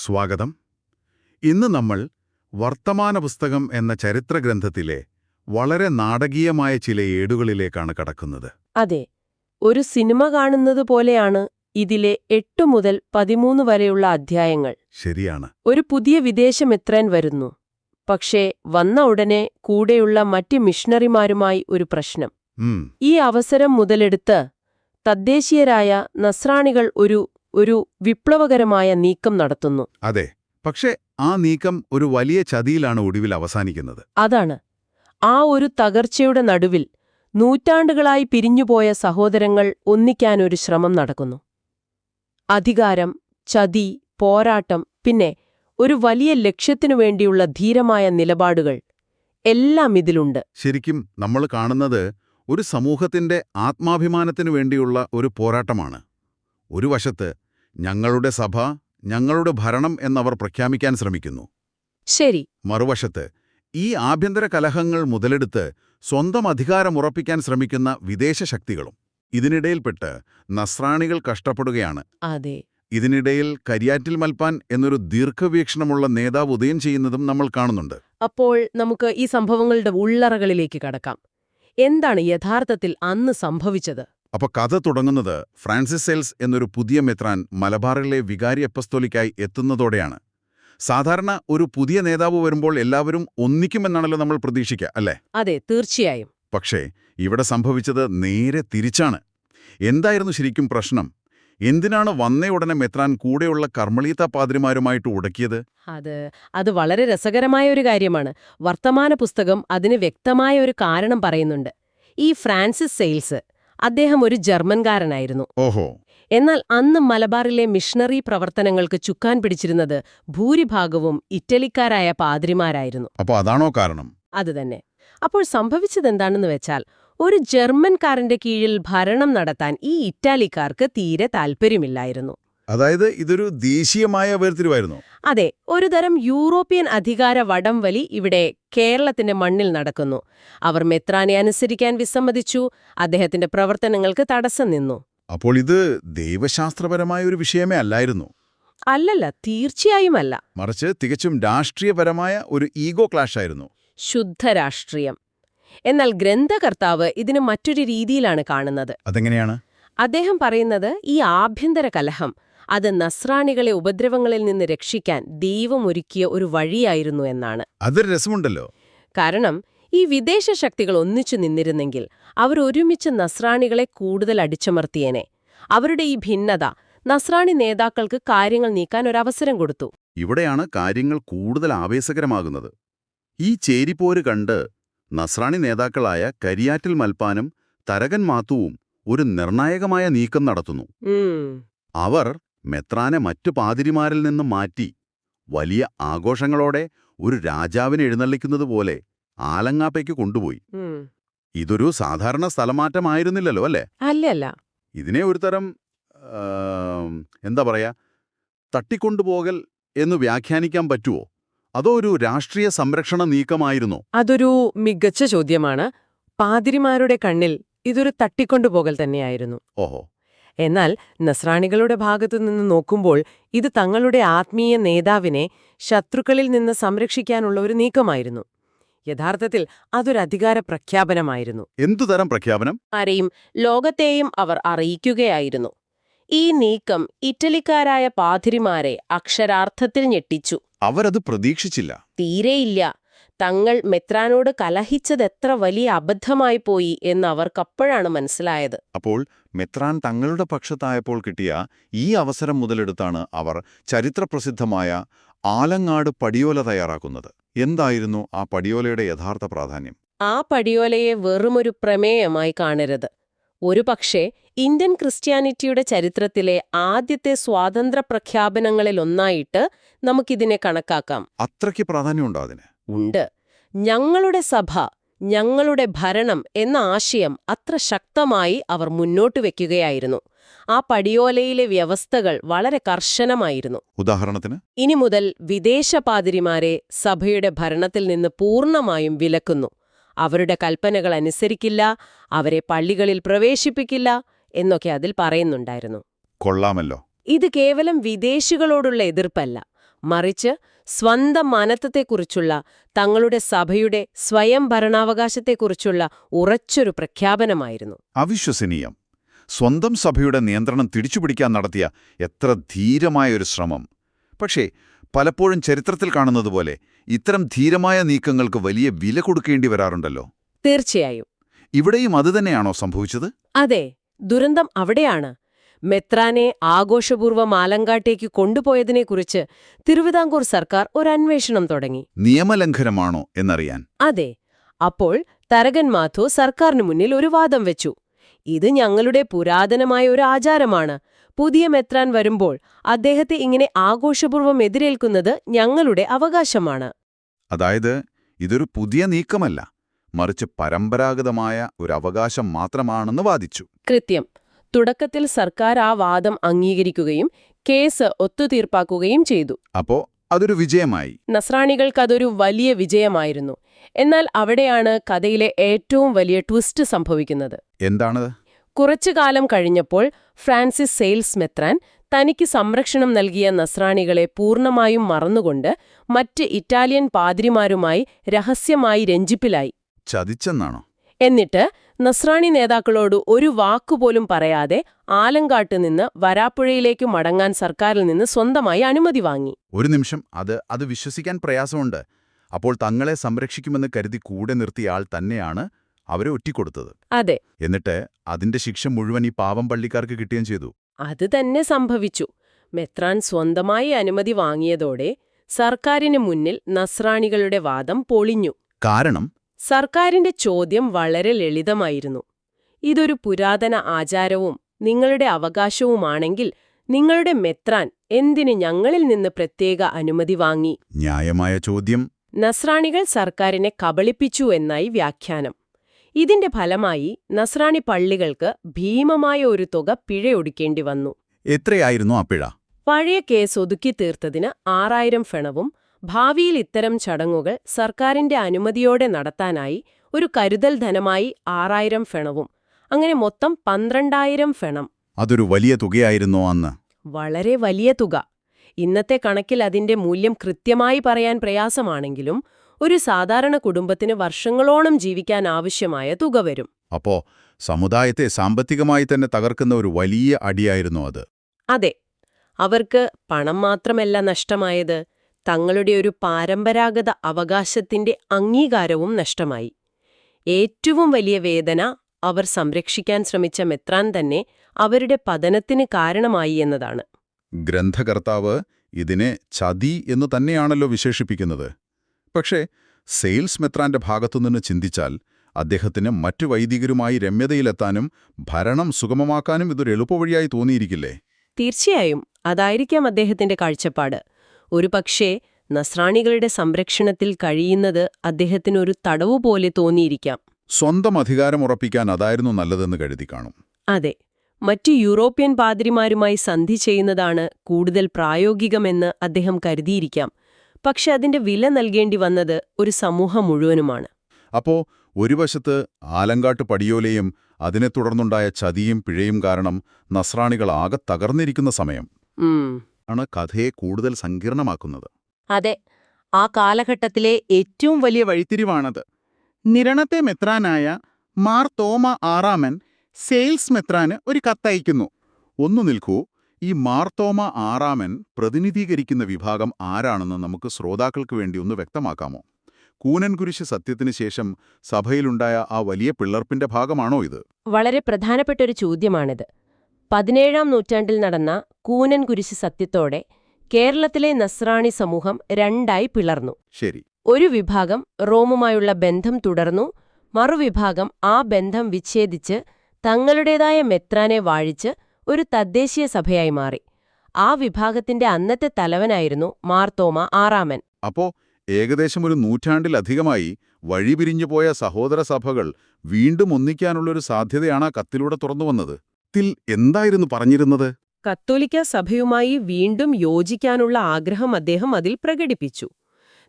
സ്വാഗതം. ഇന്ന് നമ്മൾ വർത്തമാന പുസ്തകം എന്ന ചരിത്രഗ്രന്ഥത്തിലെ വളരെ നാടകീയമായ ചില ഏടുകളിലേക്കാണ് കടക്കുന്നത്. അതെ, ഒരു സിനിമ കാണുന്നത് പോലെയാണ് ഇതിലെ 8 മുതൽ 13 വരെയുള്ള അധ്യായങ്ങൾ. ശരിയാണ്. ഒരു പുതിയ വിദേശമെത്രാൻ വരുന്നു. പക്ഷേ വന്ന ഉടനെ കൂടെയുള്ള മറ്റ് മിഷണറിമാരുമായി ഒരു പ്രശ്നം. ഈ അവസരം മുതലെടുത്ത് തദ്ദേശീയരായ നസ്രാണികൾ ഒരു വിപ്ലവകരമായ നീക്കം നടത്തുന്നു. അതെ, പക്ഷേ ആ നീക്കം ഒരു വലിയ ചതിയിലാണ് ഒടുവിൽ അവസാനിക്കുന്നത്. അതാണ്, ആ ഒരു തകർച്ചയുടെ നടുവിൽ നൂറ്റാണ്ടുകളായി പിരിഞ്ഞുപോയ സഹോദരങ്ങൾ ഒന്നിക്കാനൊരു ശ്രമം നടക്കുന്നു. അധികാരം, ചതി, പോരാട്ടം, പിന്നെ ഒരു വലിയ ലക്ഷ്യത്തിനു വേണ്ടിയുള്ള ധീരമായ നിലപാടുകൾ എല്ലാം ഇതിലുണ്ട്. ശരിക്കും നമ്മൾ കാണുന്നത് ഒരു സമൂഹത്തിന്റെ ആത്മാഭിമാനത്തിനു വേണ്ടിയുള്ള ഒരു പോരാട്ടമാണ്. ഒരു വശത്ത് ഞങ്ങളുടെ സഭ, ഞങ്ങളുടെ ഭരണം എന്നവർ പ്രഖ്യാപിക്കാൻ ശ്രമിക്കുന്നു. ശരി. മറുവശത്ത് ഈ ആഭ്യന്തര കലഹങ്ങൾ മുതലെടുത്ത് സ്വന്തം അധികാരമുറപ്പിക്കാൻ ശ്രമിക്കുന്ന വിദേശ ശക്തികളും. ഇതിനിടയിൽപ്പെട്ട് നസ്രാണികൾ കഷ്ടപ്പെടുകയാണ്. അതെ. ഇതിനിടയിൽ കരിയാറ്റിൽ മൽപ്പാൻ എന്നൊരു ദീർഘവീക്ഷണമുള്ള നേതാവ് ഉദയം ചെയ്യുന്നതും നമ്മൾ കാണുന്നുണ്ട്. അപ്പോൾ നമുക്ക് ഈ സംഭവങ്ങളുടെ ഉള്ളറകളിലേക്ക് കടക്കാം. എന്താണ് യഥാർത്ഥത്തിൽ അന്ന് സംഭവിച്ചത്? അപ്പൊ കഥ തുടങ്ങുന്നത് ഫ്രാൻസിസ് സെയിൽസ് എന്നൊരു പുതിയ മെത്രാൻ മലബാറിലെ വികാരി അപ്പസ്തോലിക്കായി എത്തുന്നതോടെയാണ്. സാധാരണ ഒരു പുതിയ നേതാവ് വരുമ്പോൾ എല്ലാവരും ഒന്നിക്കുമെന്നാണല്ലോ നമ്മൾ പ്രതീക്ഷിക്കുക, അല്ലേ? അതെ, തീർച്ചയായും. പക്ഷേ ഇവിടെ സംഭവിച്ചത് നേരെ തിരിച്ചാണ്. എന്തായിരുന്നു ശരിക്കും പ്രശ്നം? എന്തിനാണ് വന്നയുടനെ മെത്രാൻ കൂടെയുള്ള കർമ്മലീത്ത പാദ്രിമാരുമായിട്ട് ഉടക്കിയത്? അത് വളരെ രസകരമായ ഒരു കാര്യമാണ്. വർത്തമാന പുസ്തകം അതിന് വ്യക്തമായ ഒരു കാരണം പറയുന്നുണ്ട്. ഈ ഫ്രാൻസിസ് സെയിൽസ്, അദ്ദേഹം ഒരു ജർമ്മൻകാരനായിരുന്നു. ഓഹോ. എന്നാൽ അന്ന് മലബാറിലെ മിഷണറി പ്രവർത്തനങ്ങൾക്ക് ചുക്കാൻ പിടിച്ചിരുന്നത് ഭൂരിഭാഗവും ഇറ്റലിക്കാരായ പാദ്രിമാരായിരുന്നു. അപ്പൊ അതാണോ കാരണം? അതുതന്നെ. അപ്പോൾ സംഭവിച്ചതെന്താണെന്ന് വെച്ചാൽ, ഒരു ജർമ്മൻകാരന്റെ കീഴിൽ ഭരണം നടത്താൻ ഈ ഇറ്റാലിക്കാർക്ക് തീരെ താൽപ്പര്യമില്ലായിരുന്നു. അതായത് ഇതൊരു ദേശീയമായ വേർതിരിവായിരുന്നു. അതെ, ഒരുതരം യൂറോപ്യൻ അധികാര വടംവലി ഇവിടെ കേരളത്തിന്റെ മണ്ണിൽ നടക്കുന്നു. അവർ മെത്രാനെ അനുസരിക്കാൻ വിസമ്മതിച്ചു, അദ്ദേഹത്തിന്റെ പ്രവർത്തനങ്ങൾക്ക് തടസ്സം നിന്നു. അപ്പോൾ ഇത് ദൈവശാസ്ത്രപരമായ ഒരു വിഷയമേ അല്ലായിരുന്നു. അല്ലല്ല, തീർച്ചയായുമല്ല. മറിച്ച് തികച്ചും രാഷ്ട്രീയപരമായ ഒരു ഈഗോ ക്ലാഷ് ആയിരുന്നു. ശുദ്ധ രാഷ്ട്രീയം. എന്നാൽ ഗ്രന്ഥകർത്താവ് ഇതിന് മറ്റൊരു രീതിയിലാണ് കാണുന്നത്. അതെങ്ങനെയാണ്? അദ്ദേഹം പറയുന്നത് ഈ ആഭ്യന്തര കലഹം അത് നസ്രാണികളെ ഉപദ്രവങ്ങളിൽ നിന്ന് രക്ഷിക്കാൻ ദൈവം ഒരുക്കിയ ഒരു വഴിയായിരുന്നു എന്നാണ്. അതൊരു രസമുണ്ടല്ലോ. കാരണം ഈ വിദേശ ശക്തികൾ ഒന്നിച്ചു നിന്നിരുന്നെങ്കിൽ അവർ ഒരുമിച്ച് നസ്രാണികളെ കൂടുതൽ അടിച്ചമർത്തിയേനെ. അവരുടെ ഈ ഭിന്നത നസ്രാണി നേതാക്കൾക്ക് കാര്യങ്ങൾ നീക്കാൻ ഒരവസരം കൊടുത്തു. ഇവിടെയാണ് കാര്യങ്ങൾ കൂടുതൽ ആവേശകരമാകുന്നത്. ഈ ചേരിപ്പോര് കണ്ട് നസ്രാണി നേതാക്കളായ കരിയാറ്റിൽ മൽപ്പാനും തരകൻ മാത്തുവും ഒരു നിർണായകമായ നീക്കം നടത്തുന്നു. അവർ മെത്രാനെ മറ്റു പാതിരിമാരിൽ നിന്ന് മാറ്റി വലിയ ആഘോഷങ്ങളോടെ ഒരു രാജാവിനെ എഴുന്നള്ളിക്കുന്നതുപോലെ ആലങ്ങാപ്പയ്ക്ക് കൊണ്ടുപോയി. ഇതൊരു സാധാരണ സ്ഥലമാറ്റമായിരുന്നില്ലല്ലോ, അല്ലേ? അല്ലല്ല. ഇതിനെ ഒരു തരം എന്താ പറയാ, തട്ടിക്കൊണ്ടുപോകൽ എന്ന് വ്യാഖ്യാനിക്കാൻ പറ്റുമോ? അതോ ഒരു രാഷ്ട്രീയ സംരക്ഷണ നീക്കമായിരുന്നോ? അതൊരു മികച്ച ചോദ്യമാണ്. പാതിരിമാരുടെ കണ്ണിൽ ഇതൊരു തട്ടിക്കൊണ്ടുപോകൽ തന്നെയായിരുന്നു. ഓഹോ. എന്നാൽ നസ്രാണികളുടെ ഭാഗത്തുനിന്ന് നോക്കുമ്പോൾ ഇത് തങ്ങളുടെ ആത്മീയ നേതാവിനെ ശത്രുക്കളിൽ നിന്ന് സംരക്ഷിക്കാനുള്ള ഒരു നീക്കമായിരുന്നു. യഥാർത്ഥത്തിൽ അതൊരു അധികാര പ്രഖ്യാപനമായിരുന്നു. എന്തുതരം പ്രഖ്യാപനം? ആരെയും ലോകത്തെയും അവർ അറിയിക്കുകയായിരുന്നു. ഈ നീക്കം ഇറ്റലിക്കാരായ പാതിരിമാരെ അക്ഷരാർത്ഥത്തിൽ ഞെട്ടിച്ചു. അവരത് പ്രതീക്ഷിച്ചില്ല. തീരെയില്ല. തങ്ങൾ മെത്രാനോട് കലഹിച്ചതെത്ര വലിയ അബദ്ധമായി പോയി എന്ന് അവർക്കപ്പോഴാണ് മനസ്സിലായത്. അപ്പോൾ മെത്രാൻ തങ്ങളുടെ പക്ഷത്തായപ്പോൾ കിട്ടിയ ഈ അവസരം മുതലെടുത്താണ് അവർ ചരിത്രപ്രസിദ്ധമായ ആലങ്ങാട് പടിയോല തയ്യാറാക്കുന്നത്. എന്തായിരുന്നു ആ പടിയോലയുടെ യഥാർത്ഥ പ്രാധാന്യം? ആ പടിയോലയെ വെറുമൊരു പ്രമേയമായി കാണരുത്. ഒരുപക്ഷേ ഇന്ത്യൻ ക്രിസ്ത്യാനിറ്റിയുടെ ചരിത്രത്തിലെ ആദ്യത്തെ സ്വാതന്ത്ര്യ പ്രഖ്യാപനങ്ങളിലൊന്നായിട്ട് നമുക്കിതിനെ കണക്കാക്കാം. അത്രയ്ക്ക് പ്രാധാന്യമുണ്ടോ അതിന്? ഉണ്ട്. ഞങ്ങളുടെ സഭ, ഞങ്ങളുടെ ഭരണം എന്ന ആശയം അത്ര ശക്തമായി അവർ മുന്നോട്ട് വയ്ക്കുകയായിരുന്നു. ആ പടിയോലയിലെ വ്യവസ്ഥകൾ വളരെ കർശനമായിരുന്നു. ഉദാഹരണത്തിന്, ഇനി മുതൽ വിദേശ പാതിരിമാരെ സഭയുടെ ഭരണത്തിൽ നിന്ന് പൂർണ്ണമായും വിലക്കുന്നു. അവരുടെ കൽപ്പനകൾ അനുസരിക്കില്ല, അവരെ പള്ളികളിൽ പ്രവേശിപ്പിക്കില്ല എന്നൊക്കെ അതിൽ പറയുന്നുണ്ടായിരുന്നു. കൊള്ളാമല്ലോ. ഇത് കേവലം വിദേശികളോടുള്ള എതിർപ്പല്ല, മറിച്ച് സ്വന്തം മാനത്തത്തെക്കുറിച്ചുള്ള, തങ്ങളുടെ സഭയുടെ സ്വയം ഭരണാവകാശത്തെക്കുറിച്ചുള്ള ഉറച്ചൊരു പ്രഖ്യാപനമായിരുന്നു. അവിശ്വസനീയം. സ്വന്തം സഭയുടെ നിയന്ത്രണം തിരിച്ചുപിടിക്കാൻ നടത്തിയ എത്ര ധീരമായൊരു ശ്രമം. പക്ഷേ പലപ്പോഴും ചരിത്രത്തിൽ കാണുന്നതുപോലെ ഇത്തരം ധീരമായ നീക്കങ്ങൾക്ക് വലിയ വില കൊടുക്കേണ്ടി വരാറുണ്ടല്ലോ. തീർച്ചയായും. ഇവിടെയും അതുതന്നെയാണോ സംഭവിച്ചത്? അതെ, ദുരന്തം അവിടെയാണ്. മെത്രാനെ ആഘോഷപൂർവ്വം ആലങ്കാട്ടേക്ക് കൊണ്ടുപോയതിനെക്കുറിച്ച് തിരുവിതാംകൂർ സർക്കാർ ഒരു അന്വേഷണം തുടങ്ങി. നിയമലംഘനമാണോ എന്നറിയാൻ? അതെ. അപ്പോൾ തരകൻ മാധോ സർക്കാരിനു മുന്നിൽ ഒരു വാദം വെച്ചു. ഇത് ഞങ്ങളുടെ പുരാതനമായ ഒരു ആചാരമാണ്. പുതിയ മെത്രാൻ വരുമ്പോൾ അദ്ദേഹത്തെ ഇങ്ങനെ ആഘോഷപൂർവ്വം എതിരേൽക്കുന്നത് ഞങ്ങളുടെ അവകാശമാണ്. അതായത് ഇതൊരു പുതിയ നീക്കമല്ല, മറിച്ച് പരമ്പരാഗതമായ ഒരു അവകാശം മാത്രമാണെന്ന് വാദിച്ചു. കൃത്യം. തുടക്കത്തിൽ സർക്കാർ ആ വാദം അംഗീകരിക്കുകയും കേസ് ഒത്തുതീർപ്പാക്കുകയും ചെയ്തു. അപ്പോ അതൊരു വിജയമായി. നസ്രാണികൾക്കതൊരു വലിയ വിജയമായിരുന്നു. എന്നാൽ അവിടെയാണ് കഥയിലെ ഏറ്റവും വലിയ ട്വിസ്റ്റ് സംഭവിക്കുന്നത്. എന്താണത്? കുറച്ചു കാലം കഴിഞ്ഞപ്പോൾ ഫ്രാൻസിസ് സെയിൽസ് മെത്രാൻ തനിക്ക് സംരക്ഷണം നൽകിയ നസ്രാണികളെ പൂർണ്ണമായും മറന്നുകൊണ്ട് മറ്റ് ഇറ്റാലിയൻ പാദ്രിമാരുമായി രഹസ്യമായി രഞ്ജിപ്പിലായി. ചതിച്ചെന്നാണോ? എന്നിട്ട് നസ്രാണി നേതാക്കളോട് ഒരു വാക്കുപോലും പറയാതെ ആലങ്കാട്ട് നിന്ന് വരാപ്പുഴയിലേക്ക് മടങ്ങാൻ സർക്കാരിൽ നിന്ന് സ്വന്തമായി അനുമതി വാങ്ങി. ഒരു നിമിഷം, അത് വിശ്വസിക്കാൻ പ്രയാസമുണ്ട്. അപ്പോൾ തങ്ങളെ സംരക്ഷിക്കുമെന്ന് കരുതി കൂടെ നിർത്തിയ ആൾ തന്നെയാണ് അവരെ ഒറ്റിക്കൊടുത്തത്. അതെ. എന്നിട്ട് അതിന്റെ ശിക്ഷ മുഴുവൻ ഈ പാവം പള്ളിക്കാർക്ക് കിട്ടുകയും ചെയ്തു. അത് തന്നെ സംഭവിച്ചു. മെത്രാൻ സ്വന്തമായി അനുമതി വാങ്ങിയതോടെ സർക്കാരിന് മുന്നിൽ നസ്രാണികളുടെ വാദം പൊളിഞ്ഞു. കാരണം? സർക്കാരിന്റെ ചോദ്യം വളരെ ലളിതമായിരുന്നു. ഇതൊരു പുരാതന ആചാരവും നിങ്ങളുടെ അവകാശവുമാണെങ്കിൽ നിങ്ങളുടെ മെത്രാൻ എന്തിന് ഞങ്ങളിൽ നിന്ന് പ്രത്യേക അനുമതി വാങ്ങി? ന്യായമായ ചോദ്യം. നസ്രാണികൾ സർക്കാരിനെ കബളിപ്പിച്ചു എന്നായി വ്യാഖ്യാനം. ഇതിന്റെ ഫലമായി നസ്രാണി പള്ളികൾക്ക് ഭീമമായ ഒരു തുക പിഴയൊടുക്കേണ്ടി വന്നു. എത്രയായിരുന്നു ആ പിഴ? പഴയ കേസ് ഒതുക്കി തീർത്തതിന് 6000 ഫെണവും ഭാവിയിൽ ഇത്തരം ചടങ്ങുകൾ സർക്കാരിന്റെ അനുമതിയോടെ നടത്താനായി ഒരു കരുതൽ ധനമായി 6000 ഫെണവും, അങ്ങനെ മൊത്തം 12000 ഫെണം. അതൊരു വലിയ തുകയായിരുന്നോ അന്ന്? വളരെ വലിയ തുക. ഇന്നത്തെ കണക്കിൽ അതിന്റെ മൂല്യം കൃത്യമായി പറയാൻ പ്രയാസമാണെങ്കിലും ഒരു സാധാരണ കുടുംബത്തിന് വർഷങ്ങളോളം ജീവിക്കാൻ ആവശ്യമായ തുക വരും. അപ്പോ സമുദായത്തെ സാമ്പത്തികമായി തന്നെ തകർക്കുന്ന ഒരു വലിയ അടിയായിരുന്നു അത്. അതെ. അവർക്ക് പണം മാത്രമല്ല നഷ്ടമായത്, തങ്ങളുടെ ഒരു പരമ്പരാഗത അവകാശത്തിന്റെ അംഗീകാരവും നഷ്ടമായി. ഏറ്റവും വലിയ വേദന അവർ സംരക്ഷിക്കാൻ ശ്രമിച്ച മെത്രാൻ തന്നെ അവരുടെ പതനത്തിന് കാരണമായി എന്നതാണ്. ഗ്രന്ഥകർത്താവ് ഇതിനെ ചതി എന്നു തന്നെയാണല്ലോ വിശേഷിപ്പിക്കുന്നത്. പക്ഷേ സെയിൽസ് മെത്രാന്റെ ഭാഗത്തുനിന്ന് ചിന്തിച്ചാൽ അദ്ദേഹത്തിന് മറ്റു വൈദികരുമായി രമ്യതയിലെത്താനും ഭരണം സുഗമമാക്കാനും ഇതൊരു എളുപ്പവഴിയായി തോന്നിയിരിക്കില്ലേ? തീർച്ചയായും അതായിരിക്കാം അദ്ദേഹത്തിന്റെ കാഴ്ചപ്പാട്. ഒരുപക്ഷേ നസ്രാണികളുടെ സംരക്ഷണത്തിൽ കഴിയുന്നത് അദ്ദേഹത്തിനൊരു തടവുപോലെ തോന്നിയിരിക്കാം. സ്വന്തം അധികാരം ഉറപ്പിക്കാൻ അതായിരുന്നു നല്ലതെന്ന് കരുതി കാണും. അതെ. മറ്റു യൂറോപ്യൻ പാദ്രിമാരുമായി സന്ധി ചെയ്യുന്നതാണ് കൂടുതൽ പ്രായോഗികമെന്ന് അദ്ദേഹം കരുതിയിരിക്കാം. പക്ഷെ അതിന്റെ വില നൽകേണ്ടി വന്നത് ഒരു സമൂഹം മുഴുവനുമാണ്. അപ്പോ ഒരു വശത്ത് ആലങ്കാട്ട് പടിയോലയും അതിനെ തുടർന്നുണ്ടായ ചതിയും പിഴയും കാരണം നസ്രാണികൾ ആകെ തകർന്നിരിക്കുന്ന സമയം ആണ് കഥയെ കൂടുതൽ സങ്കീർണമാക്കുന്നത്. അതെ, ആ കാലഘട്ടത്തിലെ ഏറ്റവും വലിയ വഴിത്തിരിവാണത്. നിരണത്തെ മെത്രാനായ മാർ തോമ ആറാമൻ സെയിൽസ് മെത്രാന് ഒരു കത്തയക്കുന്നു. ഒന്നു നിൽക്കൂ, ഈ മാർത്തോമ ആറാമൻ പ്രതിനിധീകരിക്കുന്ന വിഭാഗം ആരാണെന്ന് നമുക്ക് ശ്രോതാക്കൾക്ക് വേണ്ടി ഒന്ന് വ്യക്തമാക്കാമോ? കൂനൻകുരിശ് സത്യത്തിന് ശേഷം സഭയിലുണ്ടായ ആ വലിയ പിളർപ്പിന്റെ ഭാഗമാണോ ഇത്? വളരെ പ്രധാനപ്പെട്ടൊരു ചോദ്യമാണിത്. 17-ാം നൂറ്റാണ്ടിൽ നടന്ന കൂനൻകുരിശ് സത്യത്തോടെ കേരളത്തിലെ നസ്രാണി സമൂഹം രണ്ടായി പിളർന്നു. ശരി. ഒരു വിഭാഗം റോമുമായുള്ള ബന്ധം തുടർന്നു, മറുവിഭാഗം ആ ബന്ധം വിച്ഛേദിച്ച് തങ്ങളുടേതായ മെത്രാനെ വാഴിച്ച് ഒരു തദ്ദേശീയ സഭയായി മാറി. ആ വിഭാഗത്തിന്റെ അന്നത്തെ തലവനായിരുന്നു മാർത്തോമ ആറാമൻ. അപ്പോ ഏകദേശം ഒരു നൂറ്റാണ്ടിലധികമായി വഴിപിരിഞ്ഞുപോയ സഹോദര സഭകൾ വീണ്ടും ഒന്നിക്കാനുള്ളൊരു സാധ്യതയാണ് ആ കത്തിലൂടെ തുറന്നുവന്നത്. ത്തിൽ എന്തായിരുന്നു പറഞ്ഞിരുന്നത്? കത്തോലിക്ക സഭയുമായി വീണ്ടും യോജിക്കാനുള്ള ആഗ്രഹം അദ്ദേഹം അതിൽ പ്രകടിപ്പിച്ചു.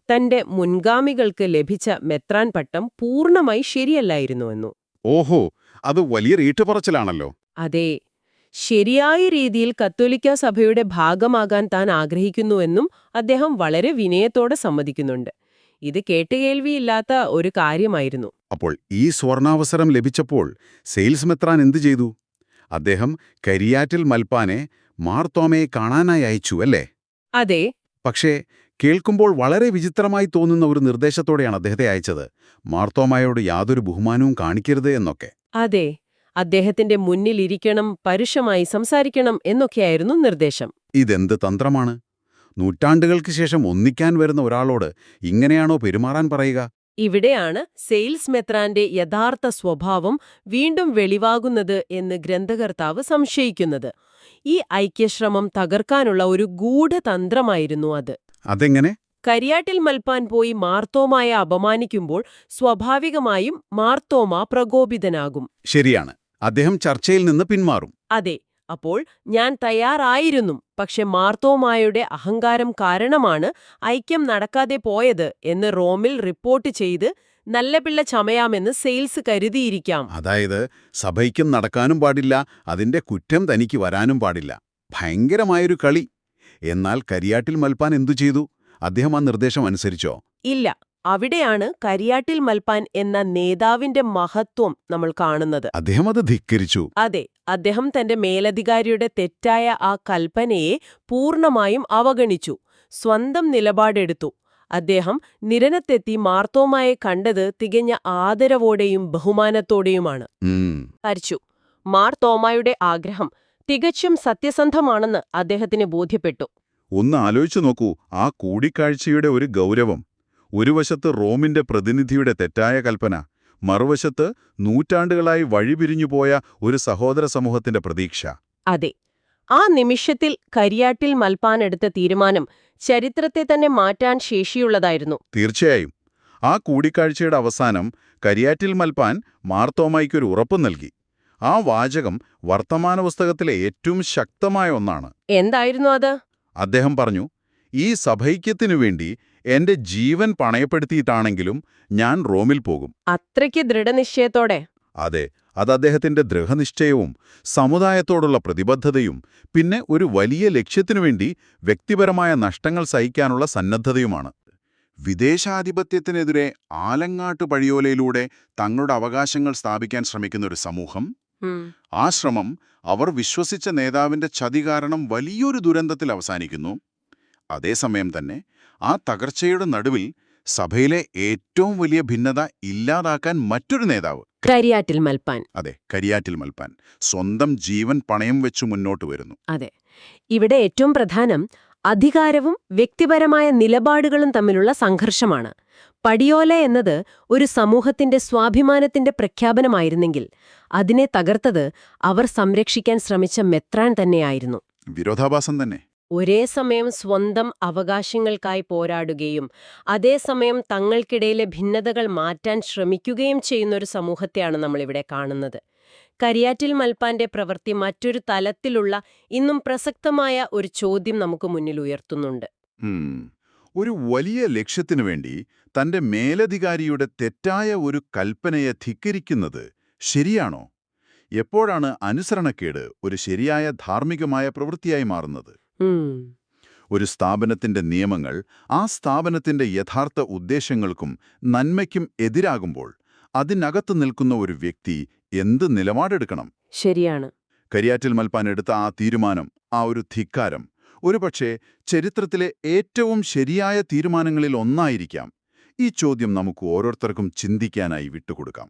തന്റെ മുൻഗാമികൾക്ക് ലഭിച്ച മെത്രാൻ പട്ടം പൂർണ്ണമായി ശരിയല്ലായിരുന്നുവെന്നു. ഓഹോ, അത് വലിയ റീട്ടുപറച്ചിലാണല്ലോ. അതെ. ശരിയായ രീതിയിൽ കത്തോലിക്കാ സഭയുടെ ഭാഗമാകാൻ താൻ ആഗ്രഹിക്കുന്നുവെന്നും അദ്ദേഹം വളരെ വിനയത്തോടെ സമ്മതിക്കുന്നുണ്ട്. ഇത് കേട്ടുകേൾവിയില്ലാത്ത ഒരു കാര്യമായിരുന്നു. അപ്പോൾ ഈ സ്വർണാവസരം ലഭിച്ചപ്പോൾ സെയിൽസ് മെത്രാൻ എന്തു ചെയ്തു? അദ്ദേഹം കരിയാറ്റിൽ മൽപ്പാനെ മാർത്തോമയെ കാണാനായി അയച്ചു, അല്ലേ? അതെ. പക്ഷേ കേൾക്കുമ്പോൾ വളരെ വിചിത്രമായി തോന്നുന്ന ഒരു നിർദ്ദേശത്തോടെയാണ് അദ്ദേഹത്തെ അയച്ചത്. മാർത്തോമായോട് യാതൊരു ബഹുമാനവും കാണിക്കരുത് എന്നൊക്കെ. അതെ, അദ്ദേഹത്തിന്റെ മുന്നിലിരിക്കണം, പരുഷമായി സംസാരിക്കണം എന്നൊക്കെയായിരുന്നു നിർദ്ദേശം. ഇതെന്ത് തന്ത്രമാണ്? നൂറ്റാണ്ടുകൾക്ക് ശേഷം ഒന്നിക്കാൻ വരുന്ന ഒരാളോട് ഇങ്ങനെയാണോ പെരുമാറാൻ പറയുക? ഇവിടെയാണ് സെയിൽസ് മെത്രാന്റെ യഥാർത്ഥ സ്വഭാവം വീണ്ടും വെളിവാകുന്നത് എന്ന് ഗ്രന്ഥകർത്താവ് സംശയിക്കുന്നത്. ഈ ഐക്യശ്രമം തകർക്കാനുള്ള ഒരു ഗൂഢതന്ത്രമായിരുന്നു അത്. അതെങ്ങനെ? കരിയാട്ടിൽ മൽപ്പാൻ പോയി മാർത്തോമായെ അപമാനിക്കുമ്പോൾ സ്വാഭാവികമായും മാർത്തോമ പ്രകോപിതനാകും. ശരിയാണ്, അദ്ദേഹം ചർച്ചയിൽ നിന്ന് പിന്മാറും. അതെ, അപ്പോൾ ഞാൻ തയ്യാറായിരുന്നു, പക്ഷെ മാർത്തോമായുടെ അഹങ്കാരം കാരണമാണ് ഐക്യം നടക്കാതെ പോയത് എന്ന് റോമിൽ റിപ്പോർട്ട് ചെയ്ത് നല്ല പിള്ള ചമയാമെന്ന് സെയിൽസ് കരുതിയിരിക്കാം. അതായത് സഭയ്ക്കും നടക്കാനും പാടില്ല, അതിന്റെ കുറ്റം തനിക്ക് വരാനും പാടില്ല. ഭയങ്കരമായൊരു കളി. എന്നാൽ കരിയാട്ടിൽ മൽപ്പാൻ എന്തു ചെയ്തു? അദ്ദേഹം ആ നിർദ്ദേശം അനുസരിച്ചോ? ഇല്ല. അവിടെയാണ് കരിയാട്ടിൽ മൽപ്പാൻ എന്ന നേതാവിന്റെ മഹത്വം നമ്മൾ കാണുന്നത്. അദ്ദേഹം അത് ധിക്കരിച്ചു. അതെ, അദ്ദേഹം തന്റെ മേലധികാരിയുടെ തെറ്റായ ആ കൽപ്പനയെ പൂർണ്ണമായും അവഗണിച്ചു, സ്വന്തം നിലപാടെടുത്തു. അദ്ദേഹം നിരനത്തെത്തി മാർത്തോമായെ കണ്ടത് തികഞ്ഞ ആദരവോടെയും ബഹുമാനത്തോടെയുമാണ്. ഹരിച്ചു. മാർത്തോമായുടെ ആഗ്രഹം തികച്ചും സത്യസന്ധമാണെന്ന് അദ്ദേഹത്തിന് ബോധ്യപ്പെട്ടു. ഒന്ന് ആലോചിച്ചു നോക്കൂ, ആ കൂടിക്കാഴ്ചയുടെ ഒരു ഗൗരവം. ഒരു വശത്ത് റോമിന്റെ പ്രതിനിധിയുടെ തെറ്റായ കൽപ്പന, മറുവശത്ത് നൂറ്റാണ്ടുകളായി വഴിപിരിഞ്ഞുപോയ ഒരു സഹോദര സമൂഹത്തിന്റെ പ്രതീക്ഷ. അതെ, ആ നിമിഷത്തിൽ കരിയാട്ടിൽ മൽപ്പാൻ എടുത്ത തീരുമാനം ചരിത്രത്തെ തന്നെ മാറ്റാൻ ശേഷിയുള്ളതായിരുന്നു. തീർച്ചയായും. ആ കൂടിക്കാഴ്ചയുടെ അവസാനം കരിയാറ്റിൽ മൽപ്പാൻ മാർത്തോമായ്ക്കൊരു ഉറപ്പ് നൽകി. ആ വാചകം വർത്തമാന പുസ്തകത്തിലെ ഏറ്റവും ശക്തമായ ഒന്നാണ്. എന്തായിരുന്നു അത്? അദ്ദേഹം പറഞ്ഞു, ഈ സഭൈക്യത്തിനു വേണ്ടി എന്റെ ജീവൻ പണയപ്പെടുത്തിയിട്ടാണെങ്കിലും ഞാൻ റോമിൽ പോകും. അത്രയ്ക്ക് ദൃഢനിശ്ചയത്തോടെ? അതെ, അത് അദ്ദേഹത്തിന്റെ ദൃഢനിശ്ചയവും സമുദായത്തോടുള്ള പ്രതിബദ്ധതയും പിന്നെ ഒരു വലിയ ലക്ഷ്യത്തിനുവേണ്ടി വ്യക്തിപരമായ നഷ്ടങ്ങൾ സഹിക്കാനുള്ള സന്നദ്ധതയുമാണ്. വിദേശാധിപത്യത്തിനെതിരെ ആലങ്ങാട്ട് പഴിയോലയിലൂടെ തങ്ങളുടെ അവകാശങ്ങൾ സ്ഥാപിക്കാൻ ശ്രമിക്കുന്ന ഒരു സമൂഹം, ആ ശ്രമം അവർ വിശ്വസിച്ച നേതാവിന്റെ ചതി കാരണം വലിയൊരു ദുരന്തത്തിൽ അവസാനിക്കുന്നു. അതേസമയം തന്നെ ആ തകർച്ചയുടെ നടുവിൽ സഭയിലെ ഏറ്റവും വലിയ ഭിന്നത ഇല്ലാതാക്കാൻ മറ്റൊരു നേതാവ്, കരിയാട്ടിൽ മൽപ്പാൻ. അതെ, കരിയാറ്റിൽ മൽപ്പാൻ സ്വന്തം ജീവൻ പണയം വെച്ചു മുന്നോട്ട് വരുന്നു. അതെ, ഇവിടെ ഏറ്റവും പ്രധാനം അധികാരവും വ്യക്തിപരമായ നിലപാടുകളും തമ്മിലുള്ള സംഘർഷമാണ്. പടിയോല എന്നത് ഒരു സമൂഹത്തിന്റെ സ്വാഭിമാനത്തിന്റെ പ്രഖ്യാപനമായിരുന്നെങ്കിൽ അതിനെ തകർത്തത് അവർ സംരക്ഷിക്കാൻ ശ്രമിച്ച മെത്രാൻ തന്നെയായിരുന്നു. വിരോധാഭാസം തന്നെ. ഒരേ സമയം സ്വന്തം അവകാശങ്ങൾക്കായി പോരാടുകയും അതേസമയം തങ്ങൾക്കിടയിലെ ഭിന്നതകൾ മാറ്റാൻ ശ്രമിക്കുകയും ചെയ്യുന്നൊരു സമൂഹത്തെയാണ് നമ്മളിവിടെ കാണുന്നത്. കരിയാറ്റിൽ മൽപ്പാന്റെ പ്രവൃത്തി മറ്റൊരു തലത്തിലുള്ള ഇന്നും പ്രസക്തമായ ഒരു ചോദ്യം നമുക്ക് മുന്നിൽ ഉയർത്തുന്നുണ്ട്. ഒരു വലിയ ലക്ഷ്യത്തിനു വേണ്ടി തന്റെ മേലധികാരിയുടെ തെറ്റായ ഒരു കൽപ്പനയെ ധിക്കരിക്കുന്നത് ശരിയാണോ? എപ്പോഴാണ് അനുസരണക്കേട് ഒരു ശരിയായ ധാർമ്മികമായ പ്രവൃത്തിയായി മാറുന്നത്? ഒരു സ്ഥാപനത്തിന്റെ നിയമങ്ങൾ ആ സ്ഥാപനത്തിന്റെ യഥാർത്ഥ ഉദ്ദേശ്യങ്ങൾക്കും നന്മയ്ക്കും എതിരാകുമ്പോൾ അതിനകത്ത് നിൽക്കുന്ന ഒരു വ്യക്തി എന്ത് നിലപാടെടുക്കണം? ശരിയാണ്. കരിയാറ്റിൽ മൽപ്പാൻ എടുത്ത ആ തീരുമാനം, ആ ഒരു ധിക്കാരം, ഒരുപക്ഷെ ചരിത്രത്തിലെ ഏറ്റവും ശരിയായ തീരുമാനങ്ങളിൽ ഒന്നായിരിക്കാം. ഈ ചോദ്യം നമുക്ക് ഓരോരുത്തർക്കും ചിന്തിക്കാനായി വിട്ടുകൊടുക്കാം.